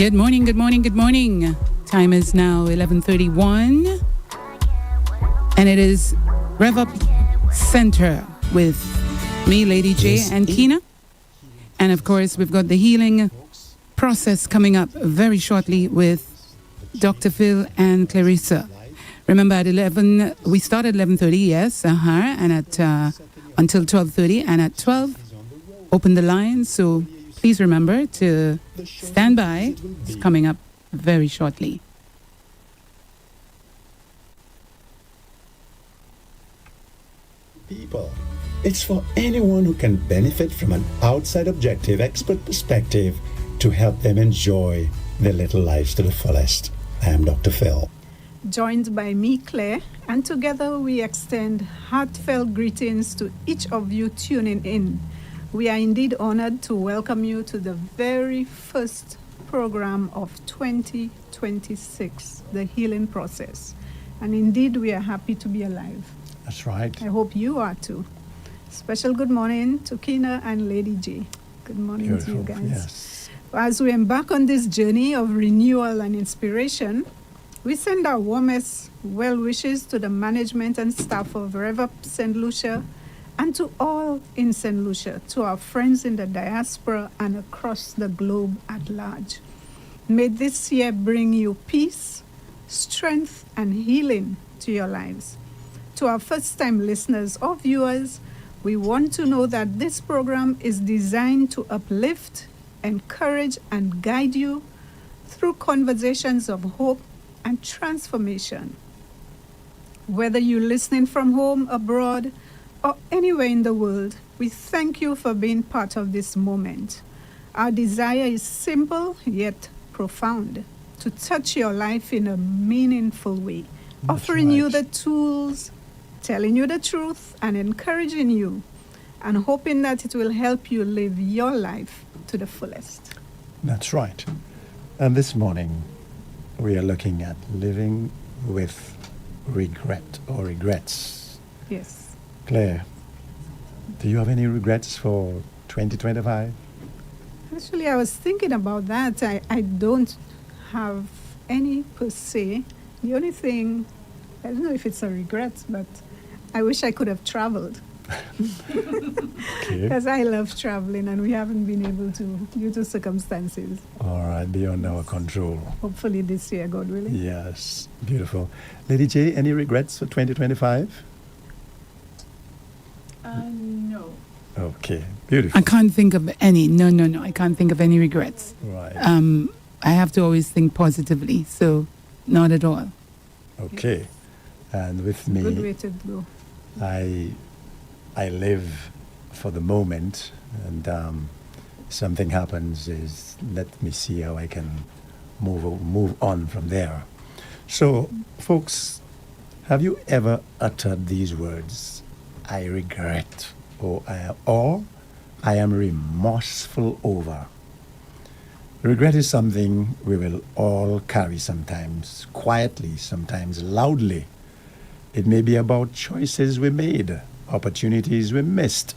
Good morning, good morning, good morning. Time is now 11:31, and it is REV-UP Center with me, Lady J, and Kina. And of course, we've got the healing process coming up very shortly with Dr. Phil and Clarissa. Remember, at 11, we start at 11:30, yes, and at until 12:30, and at 12, open the lines. So please remember to stand by. It's coming up very shortly. People. It's for anyone who can benefit from an outside objective expert perspective to help them enjoy their little lives to the fullest. I am Dr. Phil. Joined by me, Claire, and together we extend heartfelt greetings to each of you tuning in. We are indeed honored to welcome you to the very first program of 2026, the healing process. And indeed, we are happy to be alive. That's right. I hope you are too. Special good morning to Kina and Lady J. Good morning Beautiful. to you guys. Yes. As we embark on this journey of renewal and inspiration, we send our warmest well wishes to the management and staff of REV-UP St. Lucia and to all in St. Lucia, to our friends in the diaspora and across the globe at large. May this year bring you peace, strength, and healing to your lives. To our first-time listeners or viewers, we want to know that this program is designed to uplift, encourage, and guide you through conversations of hope and transformation. Whether you're listening from home, abroad, or anywhere in the world, we thank you for being part of this moment. Our desire is simple yet profound, to touch your life in a meaningful way, offering you the tools, telling you the truth, and encouraging you, and hoping that it will help you live your life to the fullest. That's right. And this morning, we are looking at living with regret or regrets. Yes. Claire, do you have any regrets for 2025? Actually, I was thinking about that. I don't have any per se. The only thing, I don't know if it's a regret, but I wish I could have traveled. Because I love traveling and we haven't been able to due to circumstances. All right, beyond our control. Hopefully this year, God willing. Yes, beautiful. Lady J, any regrets for 2025? No. Okay, beautiful. I can't think of any. No. I can't think of any regrets. Right. I have to always think positively, so not at all. Okay. And with Good me, way to go. I live for the moment, and something happens is let me see how I can move on from there. So, folks, have you ever uttered these words? I regret, or I am remorseful over. Regret is something we will all carry sometimes quietly, sometimes loudly. It may be about choices we made, opportunities we missed,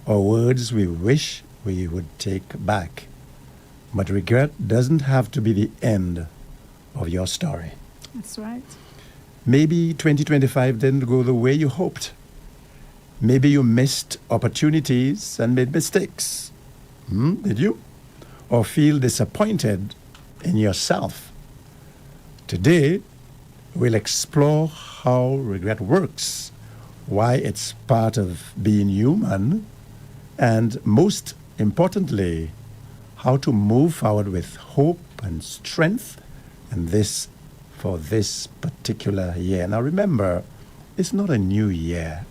or words we wish we would take back. But regret doesn't have to be the end of your story. That's right. Maybe 2025 didn't go the way you hoped. Maybe you missed opportunities and made mistakes. Did you? Or feel disappointed in yourself. Today, we'll explore how regret works, why it's part of being human, and most importantly, how to move forward with hope and strength, and this for this particular year. Now remember, it's not a new year.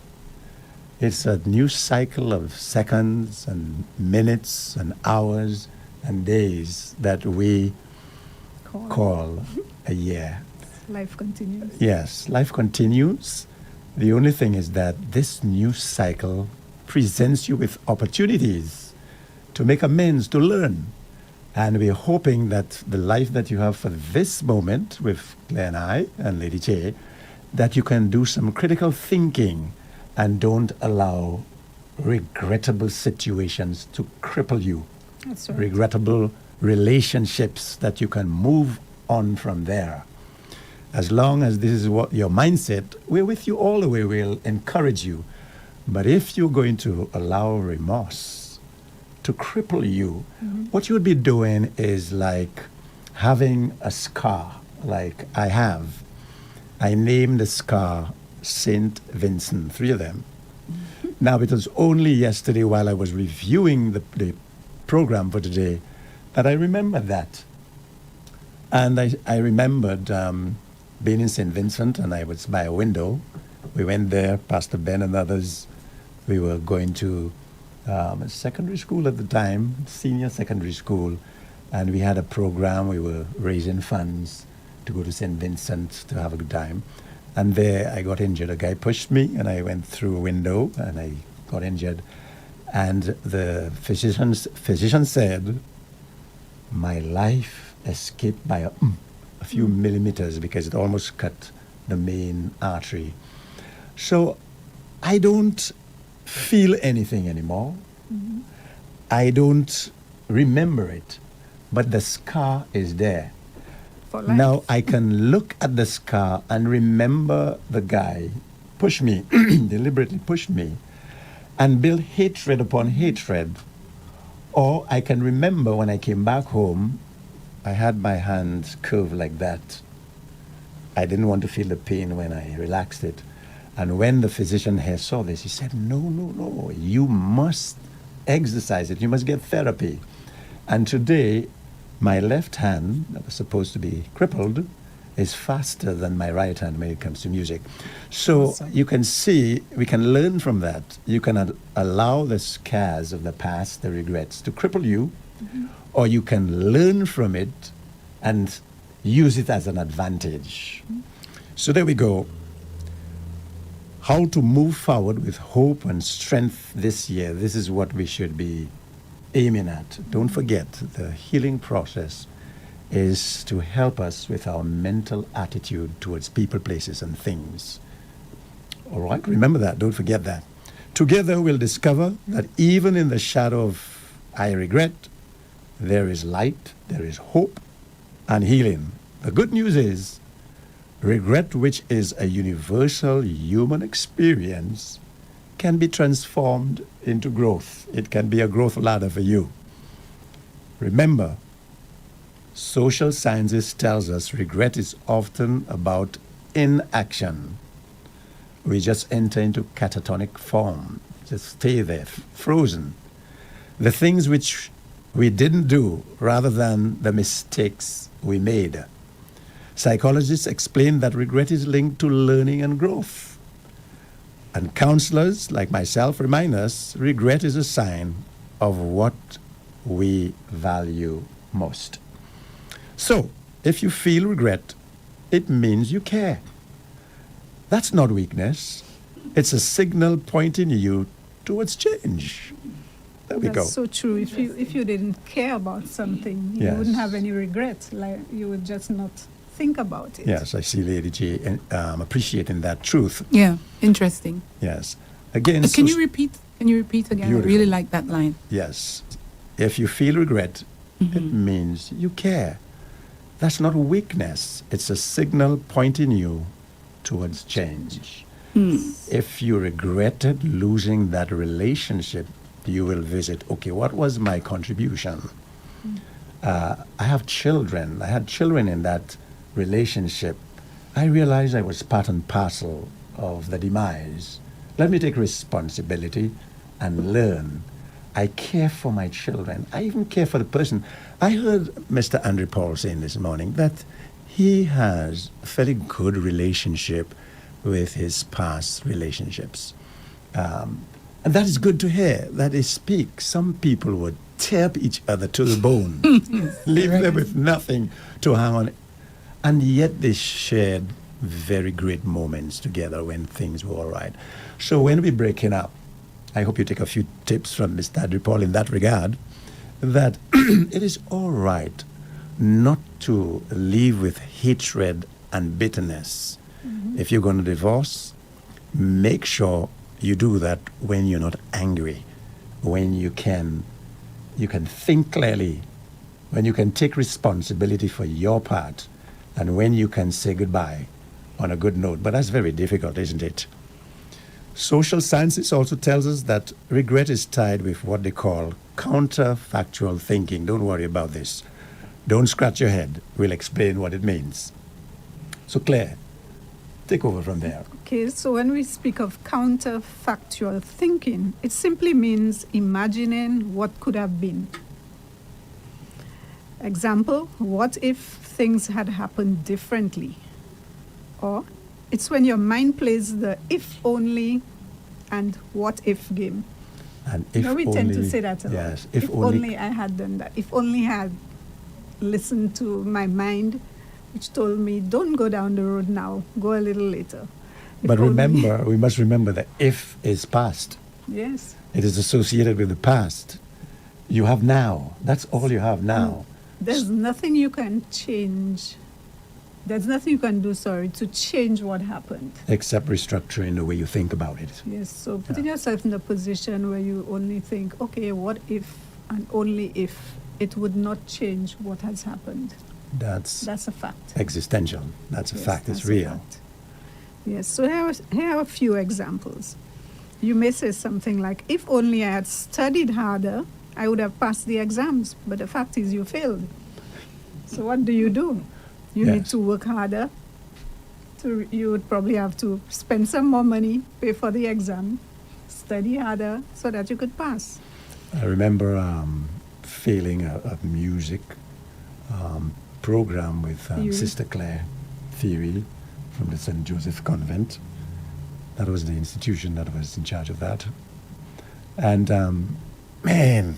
It's a new cycle of seconds and minutes and hours and days that we call a year. Life continues. Yes, life continues. The only thing is that this new cycle presents you with opportunities to make amends, to learn. And we're hoping that the life that you have for this moment with Claire and I and Lady J, that you can do some critical thinking and don't allow regrettable situations to cripple you. That's right. Regrettable relationships that you can move on from there. As long as this is what your mindset, we're with you all the way. We'll encourage you. But if you're going to allow remorse to cripple you, what you would be doing is like having a scar, like I have. I named the scar Saint Vincent, 3 of them. Now, it was only yesterday while I was reviewing the program for today that I remembered that. And I remembered being in St. Vincent, and I was by a window. We went there, Pastor Ben and others. We were going to a secondary school at the time, senior secondary school, and we had a program. We were raising funds to go to St. Vincent to have a good time. And there I got injured. A guy pushed me, and I went through a window, and I got injured. And the physician said, my life escaped by a few millimeters because it almost cut the main artery. So I don't feel anything anymore. I don't remember it, but the scar is there. For life. Now I can look at the scar and remember the guy pushed me, deliberately pushed me, and build hatred upon hatred. Or I can remember when I came back home, I had my hands curved like that. I didn't want to feel the pain when I relaxed it. And when the physician here saw this, he said, no, you must exercise it. You must get therapy. And today, my left hand, that was supposed to be crippled, is faster than my right hand when it comes to music. So you can see, we can learn from that. You can allow the scars of the past, the regrets, to cripple you, or you can learn from it and use it as an advantage. So there we go. How to move forward with hope and strength this year. This is what we should be aiming at. Don't forget, the healing process is to help us with our mental attitude towards people, places, and things. All right, remember that. Don't forget that. Together, we'll discover that even in the shadow of I regret, there is light, there is hope, and healing. The good news is, regret, which is a universal human experience, can be transformed into growth. It can be a growth ladder for you. Remember, social sciences tells us regret is often about inaction. We just enter into catatonic form, just stay there, frozen. The things which we didn't do rather than the mistakes we made. Psychologists explain that regret is linked to learning and growth. And counselors like myself remind us regret is a sign of what we value most. So, if you feel regret, it means you care. That's not weakness. It's a signal pointing you towards change. There we go. That's so true. If you didn't care about something, you Yes. wouldn't have any regret. Like you would just not think about it. Yes, I see Lady J appreciating that truth. Yeah, interesting. Yes. Again, Can you repeat again? Beautiful. I really like that line. Yes. If you feel regret, it means you care. That's not weakness. It's a signal pointing you towards change. If you regretted losing that relationship, you will visit, okay, what was my contribution? I have children. I had children in that relationship. I realized I was part and parcel of the demise. Let me take responsibility and learn. I care for my children. I even care for the person. I heard Mr. Andrew Paul saying this morning that he has a fairly good relationship with his past relationships. And that is good to hear. That is speak. Some people would tear up each other to the bone, leave them with nothing to hang on. And yet they shared very great moments together when things were all right. So when we're breaking up, I hope you take a few tips from Mr. Andrew Paul in that regard, that it is all right not to live with hatred and bitterness. If you're going to divorce, make sure you do that when you're not angry, when you can think clearly when you can take responsibility for your part, and when you can say goodbye on a good note. But that's very difficult, isn't it? Social sciences also tells us that regret is tied with what they call counterfactual thinking. Don't worry about this. Don't scratch your head. We'll explain what it means. So Claire, take over from there. Okay, so when we speak of counterfactual thinking, it simply means imagining what could have been. Example, what if things had happened differently? Or it's when your mind plays the if only and what if game. And if we only, tend to say that a lot. Yes, if only I had done that. If only I had listened to my mind, which told me, don't go down the road now, go a little later. But remember, we must remember that if is past. Yes. It is associated with the past. You have now. That's all you have now. There's nothing you can change. There's nothing you can do, to change what happened. Except restructuring the way you think about it. Yes, so putting yourself in a position where you only think, okay, what if and only if it would not change what has happened. That's a fact. Existential. That's a fact. It's that's real. A fact. Yes, so here are a few examples. You may say something like, if only I had studied harder, I would have passed the exams. But the fact is you failed. So what do? You need to work harder. You would probably have to spend some more money, pay for the exam, study harder so that you could pass. I remember failing a music program with Sister Claire Theory from the St. Joseph Convent. That was the institution that was in charge of that. And man,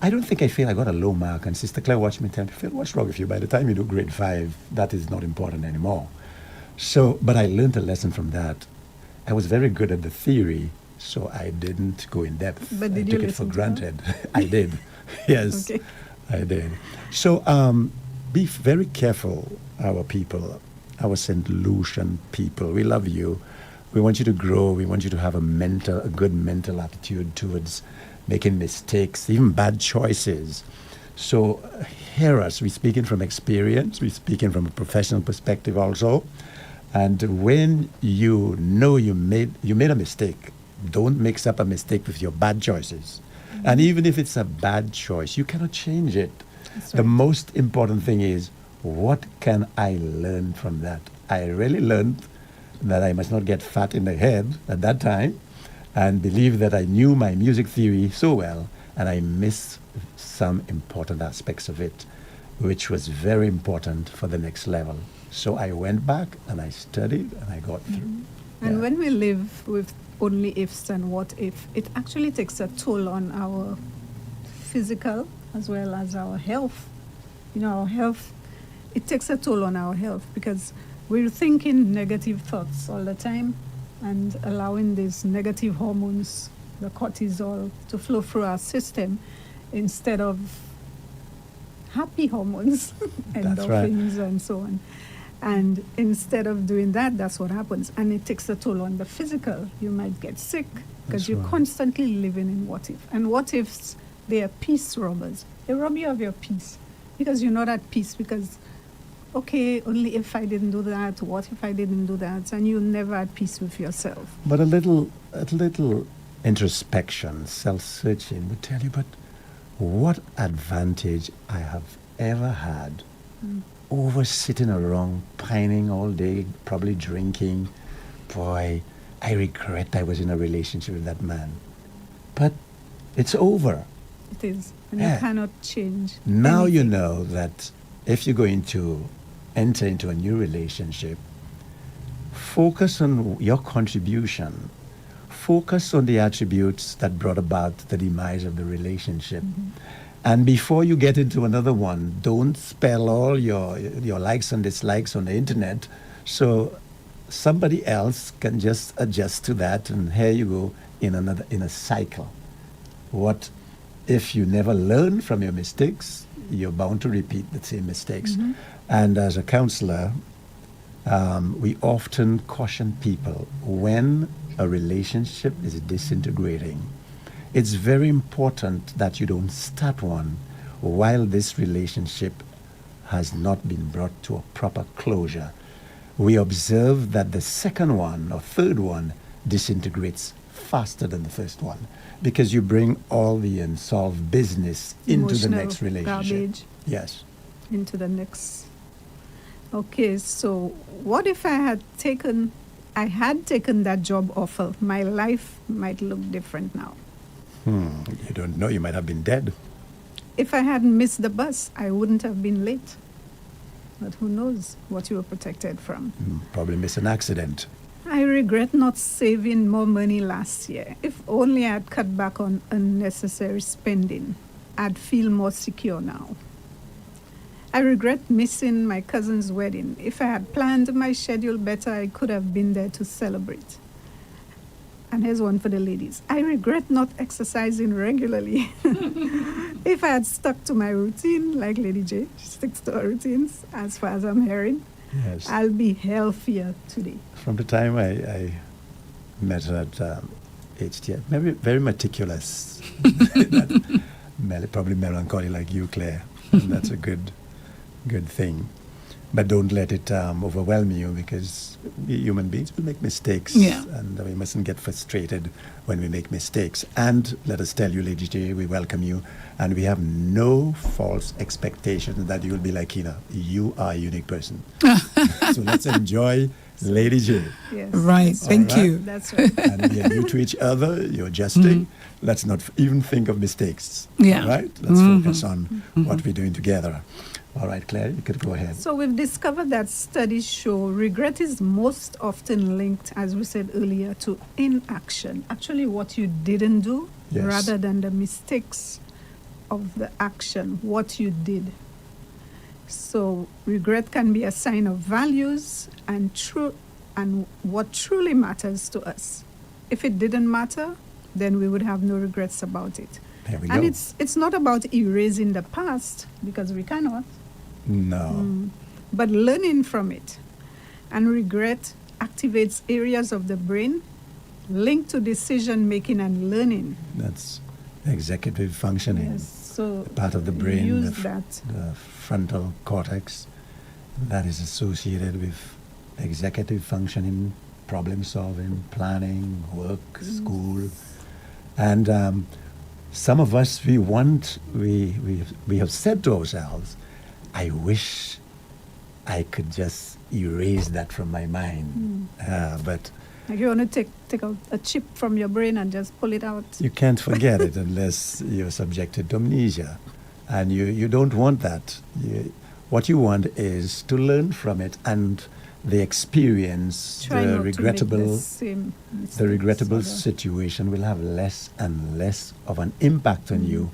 I don't think I failed. I got a low mark, and Sister Claire watched me tell me, Phil, what's wrong with you? By the time you do grade 5, that is not important anymore. So, but I learned a lesson from that. I was very good at the theory, so I didn't go in depth. But I did took you it for listen to granted. I did. Yes, okay. I did. So be very careful, our people, our St. Lucian people. We love you. We want you to grow. We want you to have a good mental attitude towards making mistakes, even bad choices. So hear us. We're speaking from experience. We're speaking from a professional perspective also. And when you know you made a mistake, don't mix up a mistake with your bad choices. Mm-hmm. And even if it's a bad choice, you cannot change it. That's right. The most important thing is, what can I learn from that? I really learned that I must not get fat in the head at that time and believe that I knew my music theory so well, and I missed some important aspects of it, which was very important for the next level. So I went back and I studied and I got through. Mm-hmm. And when we live with only ifs and what if, it actually takes a toll on our physical as well as our health. Our health, it takes a toll on our health because we're thinking negative thoughts all the time and allowing these negative hormones, the cortisol, to flow through our system instead of happy hormones, endorphins and so on. And instead of doing that, that's what happens. And it takes a toll on the physical. You might get sick because you're constantly living in what if. And what ifs, they are peace robbers. They rob you of your peace because you're not at peace because, okay, only if I didn't do that, what if I didn't do that? And you're never at peace with yourself. But a little introspection, self-searching would tell you, but what advantage I have ever had over sitting around, pining all day, probably drinking. Boy, I regret I was in a relationship with that man. But it's over. It is. And you cannot change Now anything. You know that if you're going to enter into a new relationship, focus on your contribution. Focus on the attributes that brought about the demise of the relationship. Mm-hmm. And before you get into another one, don't spell all your likes and dislikes on the internet so somebody else can just adjust to that, and here you go in a cycle. What if you never learn from your mistakes? You're bound to repeat the same mistakes. Mm-hmm. And as a counselor, we often caution people when a relationship is disintegrating. It's very important that you don't start one while this relationship has not been brought to a proper closure, we observe that the second one or third one disintegrates faster than the first one, because you bring all the unsolved business into the Emotional next relationship. garbage Yes. into the next. Okay, so what if I had taken that job offer? My life might look different now. You don't know, you might have been dead. If I hadn't missed the bus, I wouldn't have been late. But who knows what you were protected from? Probably miss an accident. I regret not saving more money last year. If only I had cut back on unnecessary spending, I'd feel more secure now. I regret missing my cousin's wedding. If I had planned my schedule better, I could have been there to celebrate. And here's one for the ladies. I regret not exercising regularly. If I had stuck to my routine, like Lady J, she sticks to her routines, as far as I'm hearing, Yes. I'll be healthier today. From the time I met her at HTF, maybe very meticulous. Probably melancholy like you, Claire. And that's a good thing. But don't let it overwhelm you, because we human beings will make mistakes. Yeah. And we mustn't get frustrated when we make mistakes. And let us tell you, Lady J, we welcome you. And we have no false expectations that you will be like Kina. You are a unique person. So let's enjoy Lady J. Yes. Right. That's Thank right. you. That's right. And we are new to each other. You're adjusting. Let's not even think of mistakes. Yeah. All right? Let's focus on what we're doing together. All right, Claire, you could go ahead. So we've discovered that studies show regret is most often linked, as we said earlier, to inaction. Actually, what you didn't do, Yes. rather than the mistakes of the action, what you did. So regret can be a sign of values and what truly matters to us. If it didn't matter, then we would have no regrets about it. There we And go. it's not about erasing the past, because we cannot. No. But learning from it. And regret activates areas of the brain linked to decision making and learning. That's executive functioning. Yes, so Part of the brain, use the that. frontal cortex, that is associated with executive functioning, problem solving, planning, work, school. And some of us, we have said to ourselves, I wish I could just erase that from my mind. But Like you want to take out a chip from your brain and just pull it out. you can't forget it unless you're subjected to amnesia. And you don't want that. What you want is to learn from it and the experience, Try the not regrettable, to make the same the regrettable mistakes. situation will have less and less of an impact on you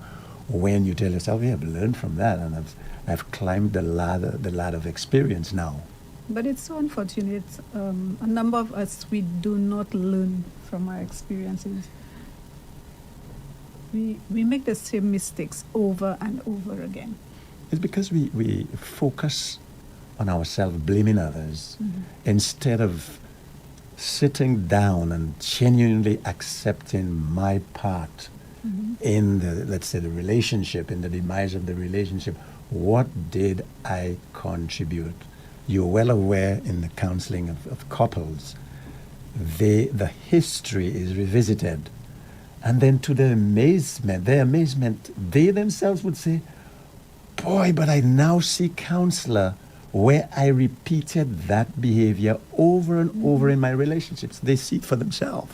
when you tell yourself, "Yeah, I've learned from that, and I've climbed the ladder of experience now." But it's so unfortunate. A number of us, we do not learn from our experiences. We make the same mistakes over and over again. It's because we focus on ourselves, blaming others, instead of sitting down and genuinely accepting my part in the, let's say, the relationship, in the demise of the relationship. What did I contribute? You're well aware in the counseling of couples, the history is revisited. And then to their amazement, they themselves would say, boy, but I now see counselor where I repeated that behavior over and over in my relationships. They see it for themselves.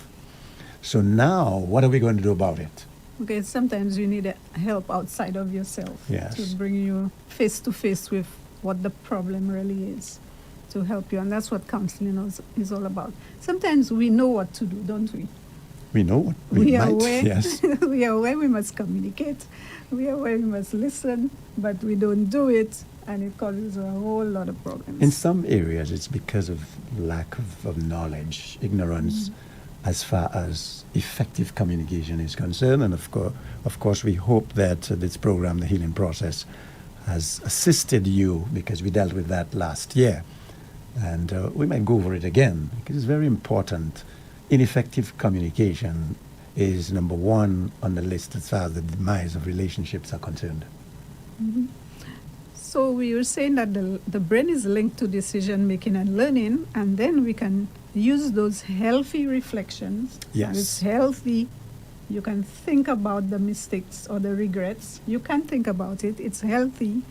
So now, what are we going to do about it? Okay, sometimes you need help outside of yourself Yes. to bring you face to face with what the problem really is, to help you. And that's what counseling is all about. Sometimes we know what to do, don't we? We know what we are might, aware. yes. We are aware we must communicate. We are aware we must listen, but we don't do it, and it causes a whole lot of problems. In some areas, it's because of lack of knowledge, ignorance, as far as effective communication is concerned. And of course, we hope that this program, The Healing Process, has assisted you, because we dealt with that last year. And we might go over it again, because it's very important. Ineffective communication is number one on the list as far as the demise of relationships are concerned. So we were saying that the brain is linked to decision making and learning, and then we can use those healthy reflections. Yes. And it's healthy. You can think about the mistakes or the regrets. You can think about it. It's healthy.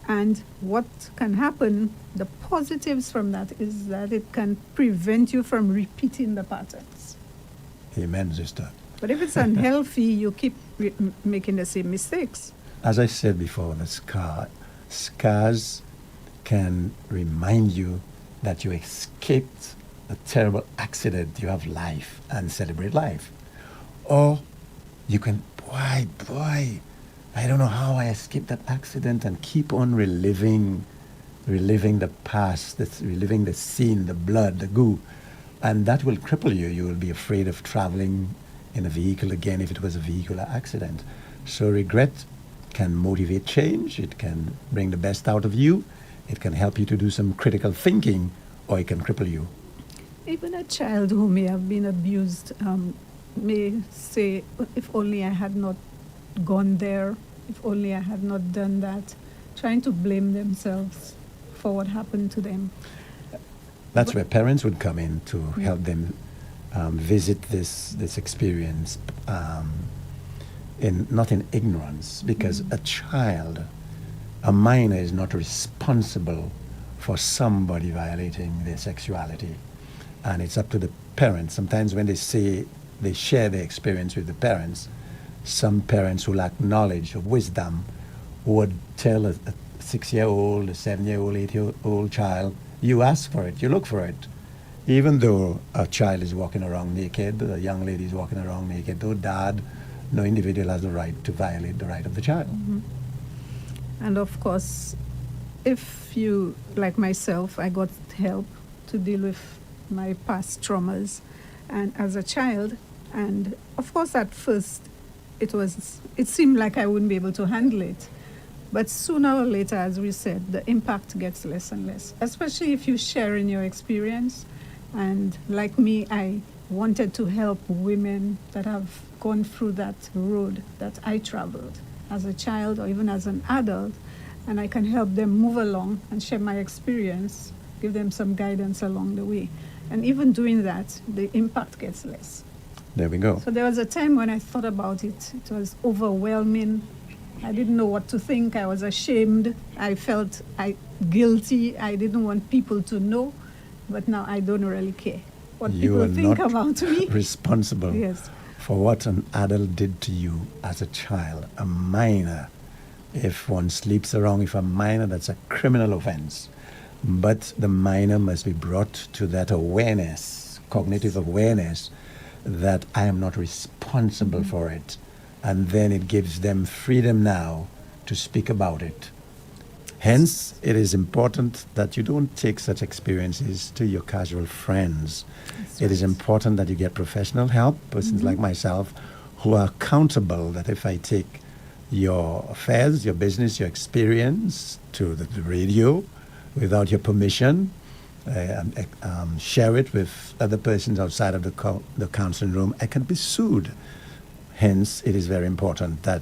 And what can happen, the positives from that is that it can prevent you from repeating the patterns. Amen, sister. But if it's unhealthy, you keep making the same mistakes. As I said before, the scars can remind you that you escaped a terrible accident. You have life and celebrate life. Or you can, boy, I don't know how I escaped that accident, and keep on reliving the past, reliving the scene, the blood, the goo. And that will cripple you. You will be afraid of traveling in a vehicle again if it was a vehicular accident. So regret can motivate change. It can bring the best out of you. It can help you to do some critical thinking, or it can cripple you. Even a child who may have been abused may say, if only I had not gone there, if only I had not done that, trying to blame themselves for what happened to them. That's where parents would come in to help them visit this experience not in ignorance, because a child, a minor, is not responsible for somebody violating their sexuality, and it's up to the parents. Sometimes when they share their experience with the parents, some parents who lack knowledge or wisdom would tell a 6-year-old, a 7-year-old, 8-year-old child, you ask for it, you look for it. Even though a child is walking around naked, a young lady is walking around naked, no individual has the right to violate the right of the child. And of course, if you, like myself, I got help to deal with my past traumas and as a child, and of course at first it seemed like I wouldn't be able to handle it. But sooner or later, as we said, the impact gets less and less, especially if you share in your experience. And like me, I wanted to help women that have gone through that road that I traveled as a child or even as an adult, and I can help them move along and share my experience, give them some guidance along the way. And even doing that, the impact gets less. There we go. So there was a time when I thought about it. It was overwhelming. I didn't know what to think. I was ashamed. I felt guilty. I didn't want people to know. But now I don't really care what people think about me. You are not responsible Yes. for what an adult did to you as a child, a minor. If one sleeps around with a minor, that's a criminal offense. But the minor must be brought to that awareness, cognitive awareness, that I am not responsible for it. And then it gives them freedom now to speak about it. Hence, it is important that you don't take such experiences to your casual friends. It is important that you get professional help, persons like myself, who are accountable, that if I take your affairs, your business, your experience to the radio without your permission, share it with other persons outside of the counseling room, I can be sued. Hence, it is very important that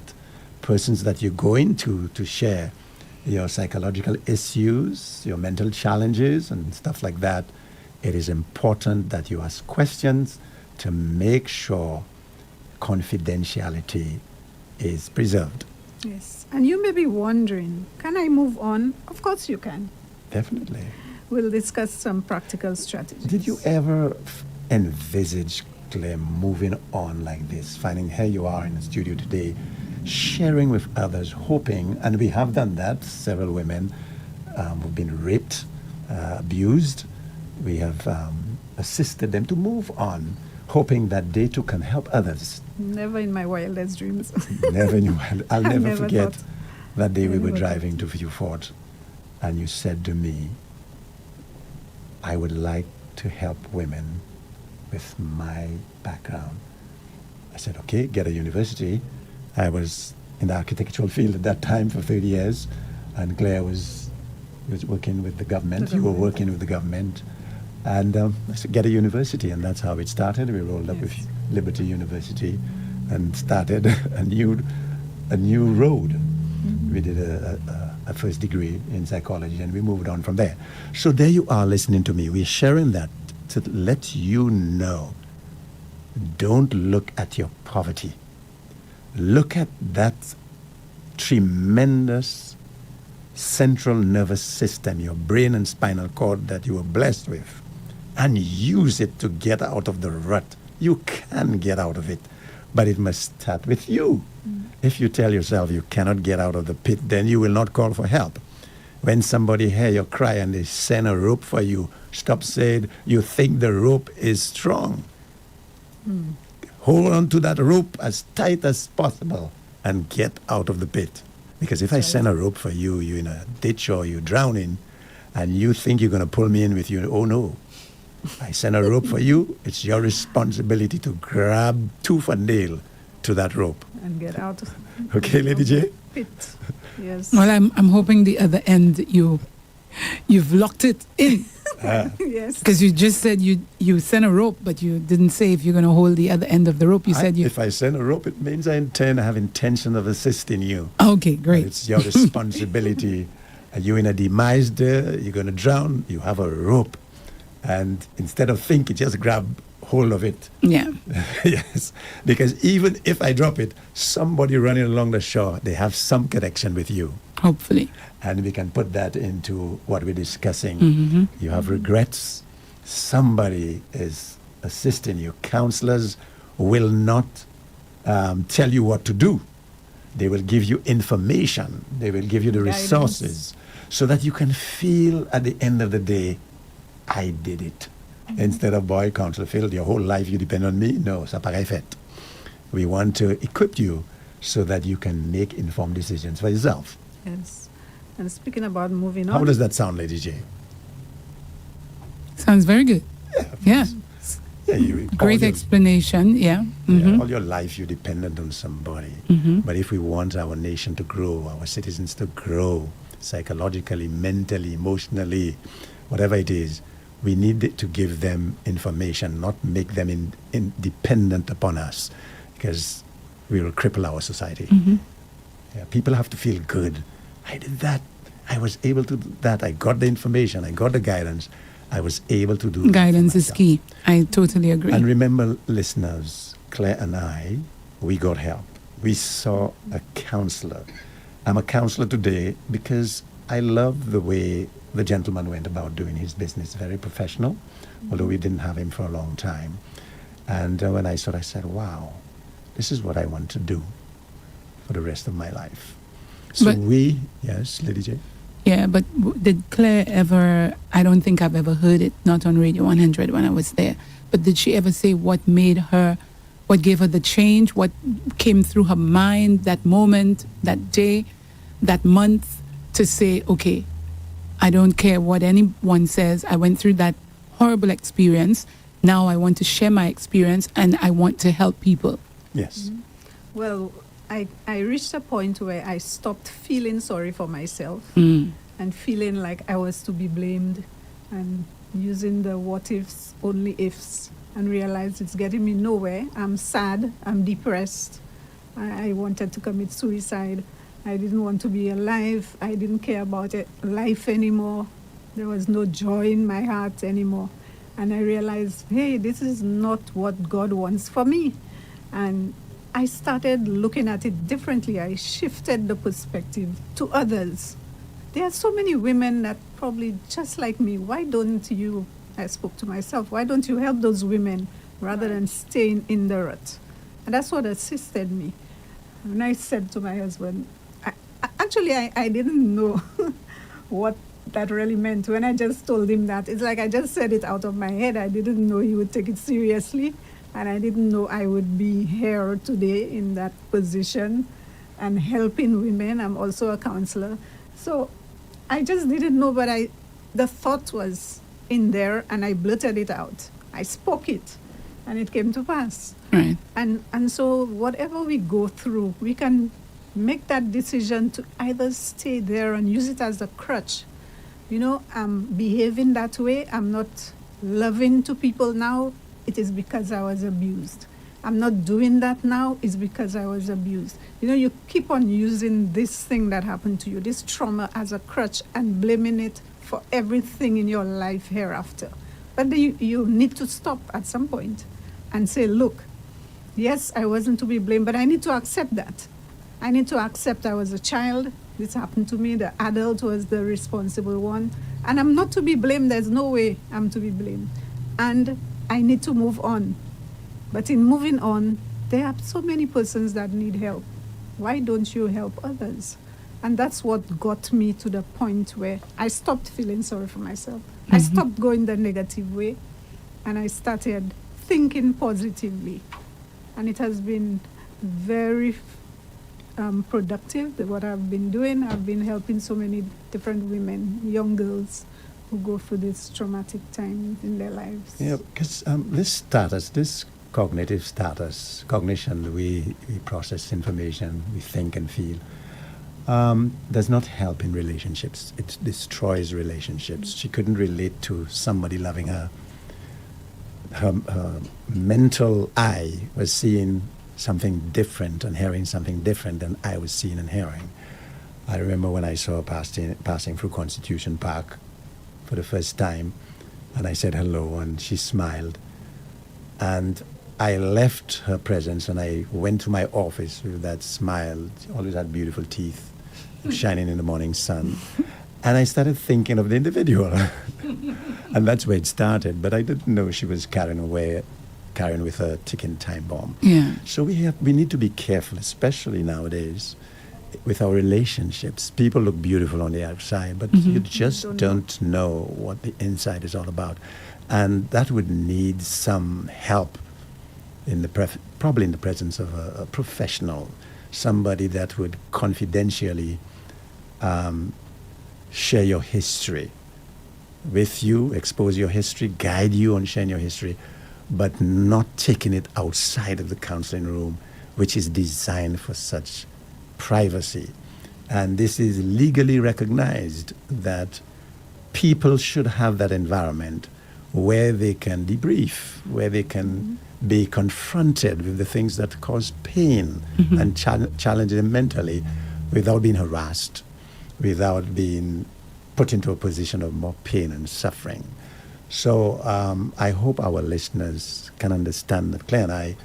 persons that you go into to share your psychological issues, your mental challenges and stuff like that, it is important that you ask questions to make sure confidentiality is preserved. Yes. And you may be wondering, can I move on? Of course you can. Definitely. We'll discuss some practical strategies. Did you ever envisage, Claire, moving on like this, finding here you are in the studio today, sharing with others, hoping, and we have done that, several women who've been raped, abused, we have assisted them to move on, hoping that they too can help others. Never in my wildest dreams. Never in your wild, I'll never forget thought. that day we were Never driving to View Fort, and you said to me, I would like to help women with my background. I said, okay, get a university. I was in the architectural field at that time for 30 years, and Claire was working with the government. You were working with the government. And I said, get a university, and that's how it started. We rolled up with Liberty University and started a new road. We did a first degree in psychology, and we moved on from there. So there you are listening to me. We're sharing that to let you know. Don't look at your poverty. Look at that tremendous central nervous system, your brain and spinal cord that you were blessed with, and use it to get out of the rut. You can get out of it, but it must start with you. If you tell yourself you cannot get out of the pit, then you will not call for help. When somebody hear your cry and they send a rope for you, stop saying you think the rope is strong. Hold on to that rope as tight as possible and get out of the pit. Because if I send a rope for you, you're in a ditch or you're drowning, and you think you're going to pull me in with you, oh no. I send a rope for you, it's your responsibility to grab tooth and nail to that rope. And get out. Okay, Lady J? Pit. Yes. Well, I'm hoping the other end you've locked it in. Yes. Because you just said you sent a rope, but you didn't say if you're going to hold the other end of the rope. You said you... If I send a rope, it means I have intention of assisting you. Okay, great. But it's your responsibility. You're in a demise there, you're going to drown, you have a rope. And instead of thinking, just grab hold of it. Yeah. Yes. Because even if I drop it, somebody running along the shore, they have some connection with you. Hopefully. And we can put that into what we're discussing. You have regrets. Somebody is assisting you. Counselors will not tell you what to do. They will give you information. They will give you the resources so that you can feel at the end of the day, I did it. Instead of, boy, Counselor Phil, your whole life you depend on me. No, ça paraît fait. We want to equip you so that you can make informed decisions for yourself. Yes. And speaking about moving on. How does that sound, Lady J? Sounds very good. Yeah. Yeah, great explanation. Yeah. Yeah, all your life you're dependent on somebody. But if we want our nation to grow, our citizens to grow psychologically, mentally, emotionally, whatever it is, we need to give them information, not make them dependent upon us, because we will cripple our society. Yeah, people have to feel good. I did that. I was able to do that. I got the information. I got the guidance. I was able to do guidance is key. I totally agree. And remember, listeners, Claire and I, we got help. We saw a counselor. I'm a counselor today because I love the way the gentleman went about doing his business. Very professional, although we didn't have him for a long time. And when I saw it, I said, wow, this is what I want to do for the rest of my life. So yes, Lady J? Yeah, but did Claire ever, I don't think I've ever heard it, not on Radio 100 when I was there, but did she ever say what gave her the change, what came through her mind, that moment, that day, that month, to say, okay, I don't care what anyone says, I went through that horrible experience, now I want to share my experience and I want to help people? Yes. Well, I reached a point where I stopped feeling sorry for myself and feeling like I was to be blamed and using the what ifs, only ifs, and realized it's getting me nowhere. I'm sad, I'm depressed. I wanted to commit suicide. I didn't want to be alive. I didn't care about life anymore. There was no joy in my heart anymore. And I realized, hey, this is not what God wants for me. And I started looking at it differently. I shifted the perspective to others. There are so many women that probably just like me. Why don't you, I spoke to myself, why don't you help those women rather than staying in the rut? And that's what assisted me. And I said to my husband, I didn't know what that really meant when I just told him that. It's like I just said it out of my head. I didn't know he would take it seriously. And I didn't know I would be here today in that position and helping women. I'm also a counselor. So I just didn't know, but the thought was in there and I blurted it out. I spoke it and it came to pass. Right. And so whatever we go through, we can make that decision to either stay there and use it as a crutch. You know, I'm behaving that way. I'm not loving to people now. It is because I was abused. I'm not doing that now is because I was abused. You know, you keep on using this thing that happened to you, this trauma, as a crutch and blaming it for everything in your life hereafter. But you need to stop at some point and say, look, yes, I wasn't to be blamed, but I need to accept that. I need to accept I was a child. This happened to me. The adult was the responsible one. And I'm not to be blamed. There's no way I'm to be blamed. And I need to move on. But in moving on, there are so many persons that need help. Why don't you help others? And that's what got me to the point where I stopped feeling sorry for myself. I stopped going the negative way, and I started thinking positively. And it has been very productive, what I've been doing. I've been helping so many different women, young girls, who go through this traumatic time in their lives. Yeah, because this status, this cognitive status, cognition, we process information, we think and feel, does not help in relationships. It destroys relationships. She couldn't relate to somebody loving her. Her mental eye was seeing something different and hearing something different than I was seeing and hearing. I remember when I saw her passing through Constitution Park for the first time, and I said hello, and she smiled. And I left her presence and I went to my office with that smile. She always had beautiful teeth, shining in the morning sun. And I started thinking of the individual. And that's where it started. But I didn't know she was carrying with her ticking time bomb. Yeah. So we need to be careful, especially nowadays, with our relationships. People look beautiful on the outside, but you just don't know what the inside is all about. And that would need some help, probably in the presence of a professional, somebody that would confidentially share your history with you, expose your history, guide you on sharing your history, but not taking it outside of the counseling room, which is designed for such privacy. And this is legally recognized that people should have that environment where they can debrief, where they can be confronted with the things that cause pain and challenge them mentally without being harassed, without being put into a position of more pain and suffering. So I hope our listeners can understand that Claire and I,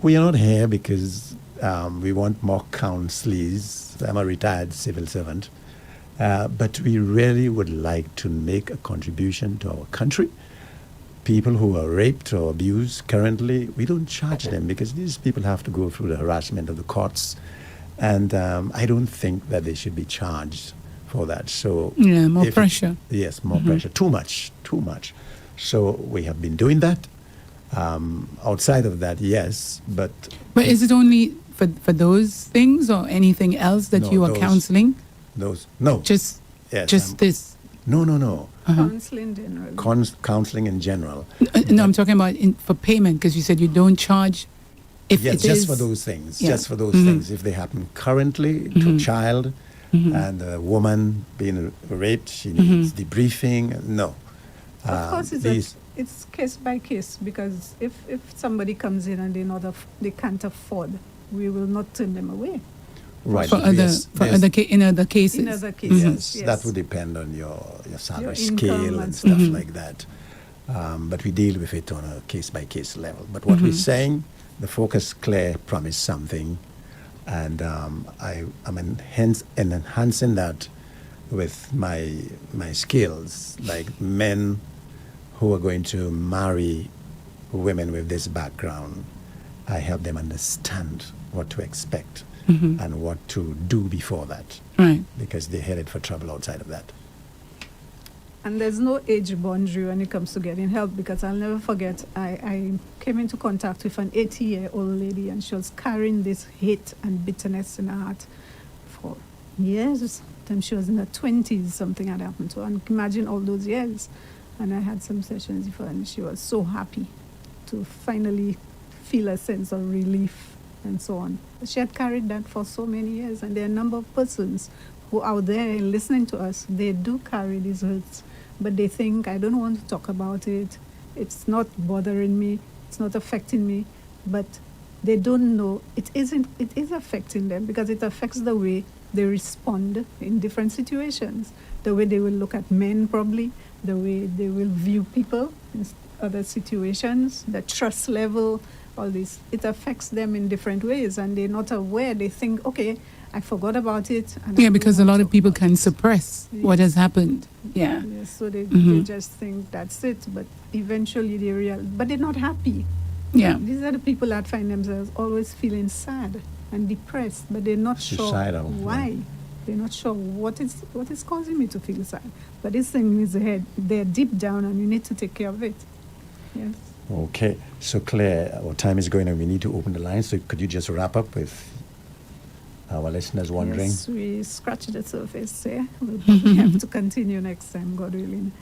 we are not here because we want more counselees. I'm a retired civil servant. But we really would like to make a contribution to our country. People who are raped or abused currently, we don't charge them because these people have to go through the harassment of the courts. And I don't think that they should be charged for that. So yeah, more pressure. Yes, more pressure. Too much. So we have been doing that. Outside of that, yes, but is it only for those things or anything else that you are counseling? No. Just this. No. Counseling generally. Counseling in general. No, I'm talking about for payment, because you said you don't charge. If yes, it just is, for those things. Yeah. Just for those things. If they happen currently to a child and a woman being raped, she needs debriefing. No. Of course, it's case by case, because if somebody comes in and they can't afford, we will not turn them away. Right. In other cases. In other Yes, cases, that would depend on your salary Your scale income and stuff like that. But we deal with it on a case-by-case level. But what we're saying, the focus, Claire promised something, and I'm enhancing that with my skills, like men who are going to marry women with this background. I help them understand what to expect and what to do before that. Right. Because they're headed for trouble outside of that. And there's no age boundary when it comes to getting help, because I'll never forget, I came into contact with an 80-year-old lady, and she was carrying this hate and bitterness in her heart for years. Sometimes she was in her 20s, something had happened to her. And imagine all those years. And I had some sessions with her, and she was so happy to finally feel a sense of relief and so on. She had carried that for so many years, and there are a number of persons who are out there listening to us. They do carry these hurts, but they think, I don't want to talk about it. It's not bothering me. It's not affecting me. But they don't know it is affecting them, because it affects the way they respond in different situations, the way they will look at men, probably the way they will view people in other situations, the trust level, all this. It affects them in different ways, and they're not aware. They think, okay, I forgot about it. And Yeah, because a lot of people can suppress what has happened. Yeah. Yes, so they just think that's it, but eventually but they're not happy. Yeah. These are the people that find themselves always feeling sad and depressed, but they're not Suicidal, sure why. They're not sure what is causing me to feel sad. But this thing is they're deep down, and you need to take care of it. Yes. Okay. So, Claire, our time is going, and we need to open the line. So, could you just wrap up with our listeners wondering? Yes, we scratched the surface here. We'll probably have to continue next time, God willing.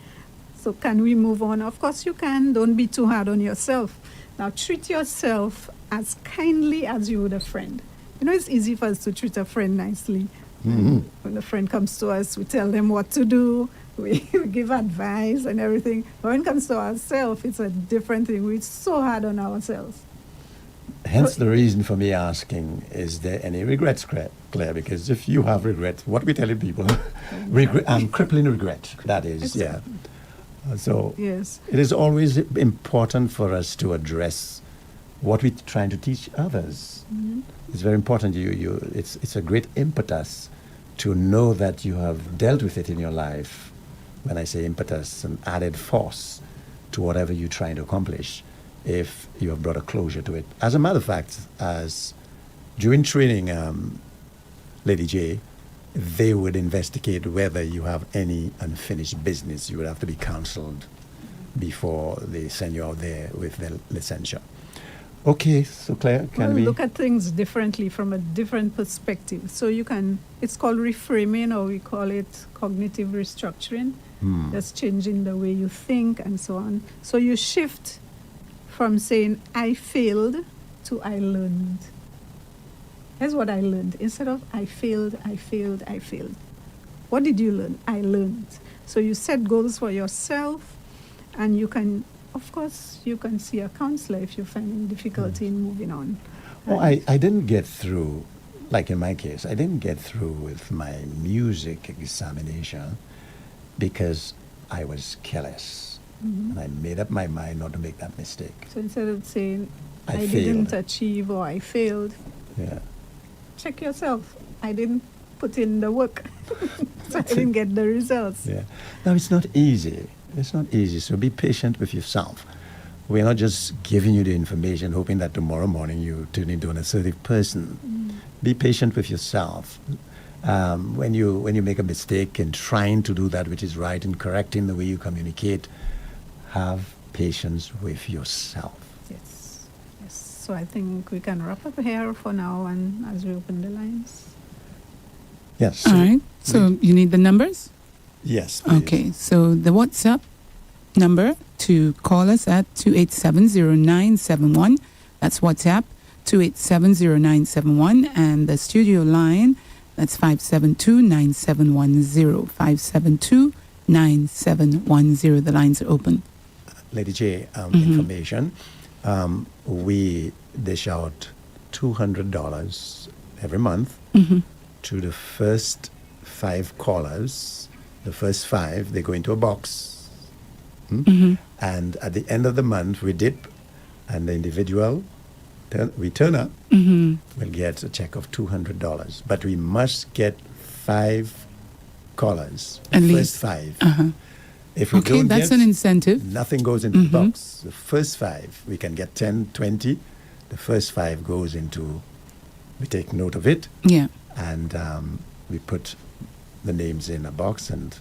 So can we move on? Of course you can. Don't be too hard on yourself. Now treat yourself as kindly as you would a friend. You know, it's easy for us to treat a friend nicely. When a friend comes to us, we tell them what to do. We give advice and everything. But when it comes to ourselves, it's a different thing. We're so hard on ourselves. Hence the reason for me asking, is there any regrets, Claire? Because if you have regrets, what we telling people, crippling regret, that is, Exactly. So Yes. it is always important for us to address what we're trying to teach others. It's very important. It's a great impetus to know that you have dealt with it in your life. When I say impetus, an added force to whatever you're trying to accomplish, if you have brought a closure to it. As a matter of fact, as during training, Lady J, they would investigate whether you have any unfinished business. You would have to be counseled before they send you out there with the licensure. Okay, so Claire, can we look at things differently from a different perspective? So it's called reframing, or we call it cognitive restructuring. That's changing the way you think and so on. So you shift from saying, I failed, to I learned. Here's what I learned. Instead of I failed. What did you learn? I learned. So you set goals for yourself, and you can, of course, you can see a counselor if you're finding difficulty in moving on. Oh, I didn't get through, like in my case, I didn't get through with my music examination because I was careless. And I made up my mind not to make that mistake. So instead of saying, I didn't failed. achieve or I failed, Yeah. check yourself. I didn't put in the work, so I didn't get the results. Yeah. Now, it's not easy. It's not easy. So be patient with yourself. We're not just giving you the information, hoping that tomorrow morning you turn into an assertive person. Be patient with yourself. When you make a mistake in trying to do that which is right and correcting the way you communicate, have patience with yourself. Yes. So I think we can wrap up here for now, and as we open the lines. Yes. All right. So you need the numbers? Yes. Please. Okay. So the WhatsApp number to call us at 2870971. That's WhatsApp, 2870971. And the studio line, that's 572-9710. 572-9710. The lines are open. Lady J, information. We dish out $200 every month to the first 5 callers. The first 5, they go into a box. And at the end of the month, we dip, and the individual returner will get a check of $200. But we must get 5 callers. At first least. 5. If we Okay, don't that's get, an incentive. nothing goes into the box. The first 5, we can get 10, 20. The first 5 goes into, we take note of it, Yeah. and we put the names in a box, and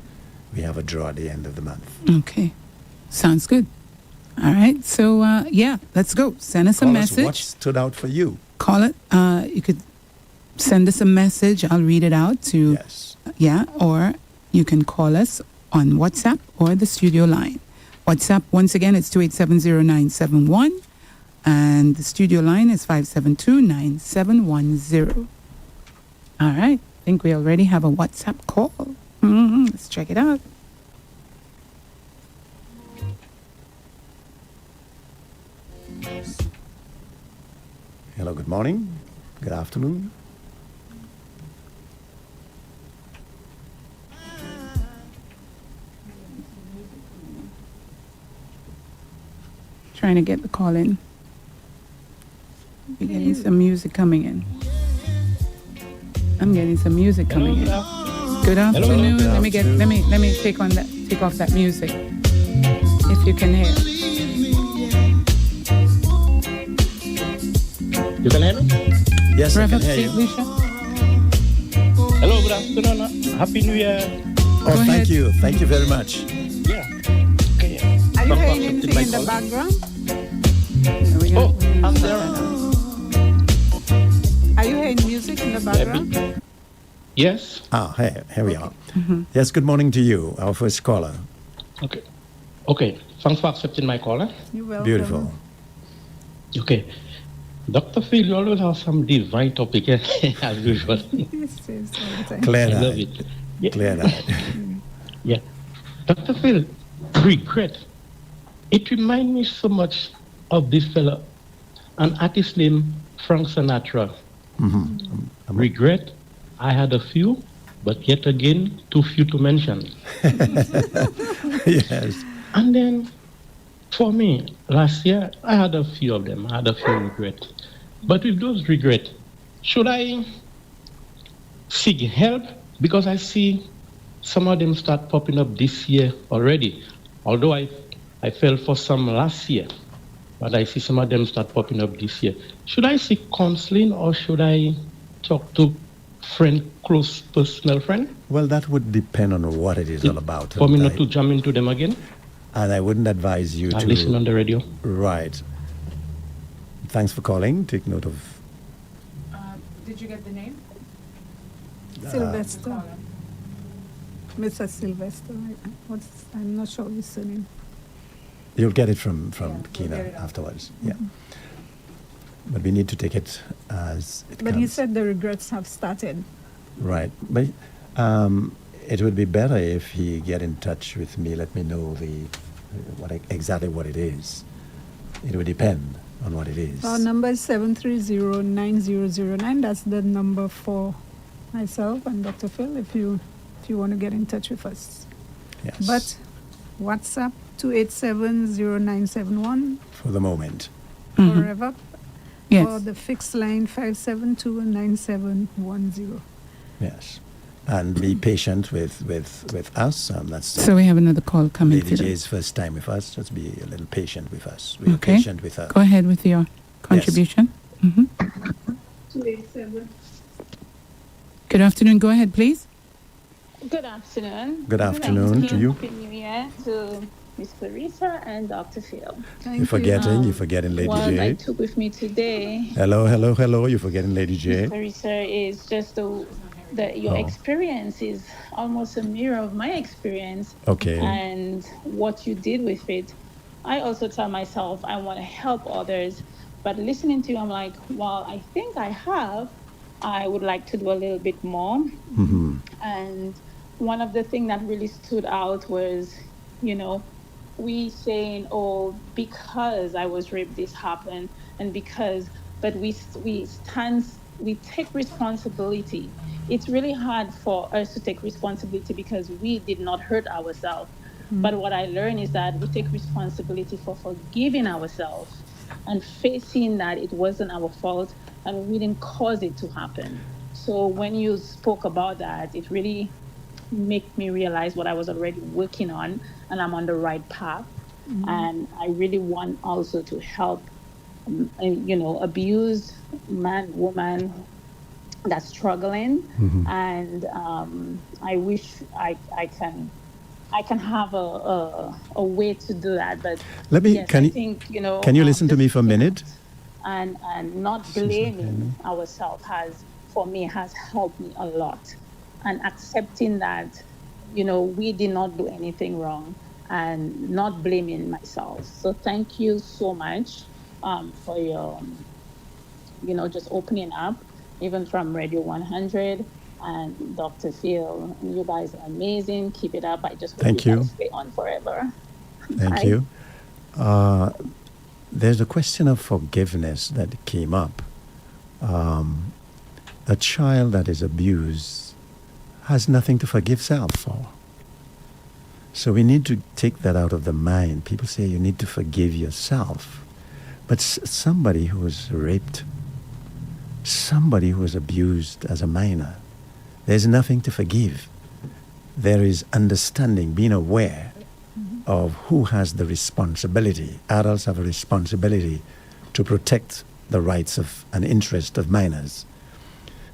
we have a draw at the end of the month. Okay. Sounds good. All right. So, let's go. Send us a Call us message. what stood out for you. Call it. You could send us a message. I'll read it out to, Yes. or you can call us on WhatsApp or the studio line. WhatsApp, once again, it's 2870971. And the studio line is 572-9710. All right. I think we already have a WhatsApp call. Let's check it out. Hello, good morning. Good afternoon. Trying to get the call in. We're getting some music coming in. I'm getting some music coming in. Good afternoon. Hello. Let me take off that music. If you can hear. You can hear me? Yes, I can Rev-UP hear you. St. Lucia. Hello, good afternoon. Happy New Year. Oh, Go thank ahead. you. Thank you very much. Yeah. Okay. Are you From hearing Fox anything in the Call. background? No, we're Oh, gonna I'm stop there. that now. Are you hearing music in the background? Yes. Here we are. Yes, good morning to you, our first caller. Okay. Okay. Thanks for accepting my call. You're welcome. Beautiful. Okay. Dr. Phil, you always have some divine topic as usual. Yes, yes, all the time. Clear I love that. it. Yeah. Clear that. Yeah. Dr. Phil, regret. It reminds me so much of this fella, an artist named Frank Sinatra. Regret, I had a few, but yet again, too few to mention. Yes. And then, for me, last year, I had a few of them. I had a few regrets. But with those regrets, should I seek help? Because I see some of them start popping up this year already. Although I fell for some last year, but I see some of them start popping up this year. Should I seek counseling or should I talk to close personal friend? Well, that would depend on what it is all about. For me and not to jump into them again? And I wouldn't advise you I to listen on the radio. Right. Thanks for calling. Take note of. Did you get the name? Sylvester. Mr. Sylvester. I'm not sure his surname. You'll get it from we'll Kina get it afterwards. Yeah. But we need to take it as it But comes. he said the regrets have started. Right. But it would be better if he get in touch with me. Let me know exactly what it is. It would depend on what it is. Our number is 730-9009. That's the number for myself and Dr. Phil if you want to get in touch with us. Yes. But WhatsApp 287-0971 for the moment. for REV-UP, or Yes. the fixed line 572-9710. Yes. And be patient with us. That's So we have another call coming Lady through. J's first time with us. Just be a little patient with us. We're Okay. patient with her. Go ahead with your contribution. 287. Good afternoon. Go ahead, please. Good afternoon. Good afternoon to you. Happy New Year to Miss Clarissa and Dr. Phil. Thank You're forgetting. Um, You're forgetting Lady What I J. took with me today, Hello. You're forgetting Lady J. Clarissa, is just your Oh. experience is almost a mirror of my experience Okay. and what you did with it. I also tell myself I want to help others, but listening to you, I'm like, well, I think I have. I would like to do a little bit more. Mm-hmm. And one of the things that really stood out was, we saying, oh, because I was raped, this happened, and but we take responsibility. It's really hard for us to take responsibility because we did not hurt ourselves. But what I learned is that we take responsibility for forgiving ourselves and facing that it wasn't our fault and we didn't cause it to happen. So when you spoke about that, it really made me realize what I was already working on, and I'm on the right path. And I really want also to help, abused man, woman that's struggling. And I wish I can have a way to do that. But Let me. yes, Can I you? think, Can you listen to me for a minute? and not blaming ourselves for me has helped me a lot, and accepting that we did not do anything wrong and not blaming myself. So thank you so much for your just opening up, even from Radio 100 and Dr. Phil. You guys are amazing. Keep it up. I just hope Thank you you. guys stay on forever. Thank you. There's a question of forgiveness that came up. A child that is abused has nothing to forgive self for. So we need to take that out of the mind. People say you need to forgive yourself. But somebody who was raped, somebody who was abused as a minor, there's nothing to forgive. There is understanding, being aware of who has the responsibility. Adults have a responsibility to protect the rights of and interest of minors.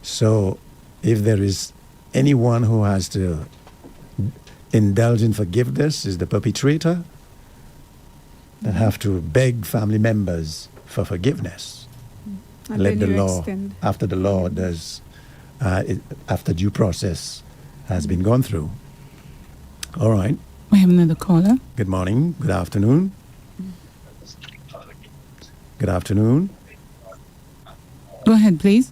So if there is anyone who has to indulge in forgiveness, is the perpetrator, that have to beg family members for forgiveness. And Let the then you law, extend. after the law does, after due process has been gone through. All right. We have another caller. Good morning. Good afternoon. Good afternoon. Go ahead, please.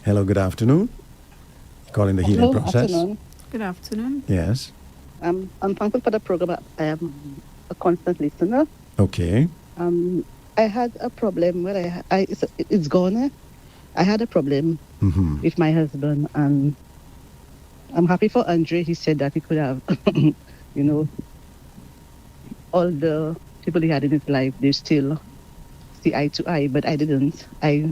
Hello, good afternoon. Calling the healing Hello, process. afternoon. Good afternoon. Yes. I'm thankful for the program. I am a constant listener. Okay. I had a problem where it's gone. I had a problem Mm-hmm. with my husband, and I'm happy for Andre. He said that he could have, all the people he had in his life, they still see eye to eye, but I didn't. I